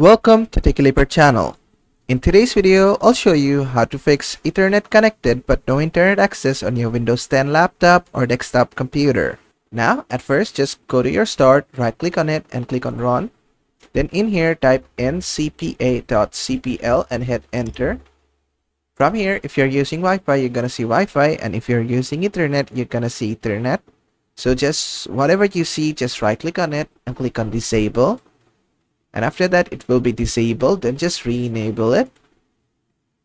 Welcome to TechieLeaper channel. In today's video, I'll show you how to fix Ethernet connected but no internet access on your Windows 10 laptop or desktop computer. Now, at first, just go to your Start, right-click on it, and click on Run. Then in here, type ncpa.cpl and hit Enter. From here, if you're using Wi-Fi, you're gonna see Wi-Fi, and if you're using Ethernet, you're gonna see Ethernet. So just whatever you see, just right-click on it and click on Disable. And after that, it will be disabled. Then just re-enable it.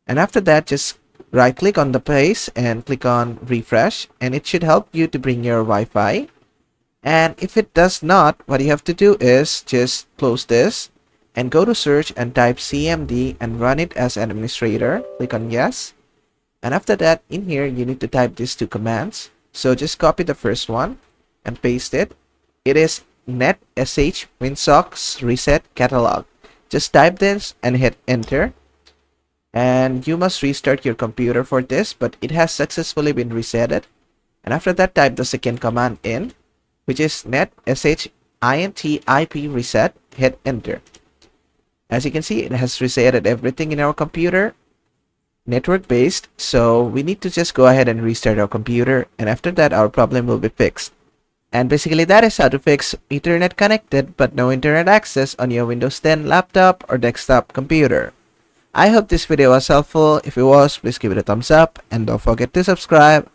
And after that, just right-click on the place and click on Refresh. And it should help you to bring your Wi-Fi. And if it does not, what you have to do is just close this and go to search and type CMD and run it as an administrator. Click on Yes. And after that, in here, you need to type these two commands. So just copy the first one and paste it. It is netsh winsock reset catalog. Just type this and hit Enter. And you must restart your computer for this, but it has successfully been resetted. And after that, type the second command in, which is netsh int ip reset. Hit Enter. As you can see, it has resetted everything in our computer, network based. So we need to just go ahead and restart our computer, and after that, our problem will be fixed. And basically, that is how to fix Ethernet connected but no internet access on your Windows 10 laptop or desktop computer. I hope this video was helpful. If it was, please give it a thumbs up and don't forget to subscribe.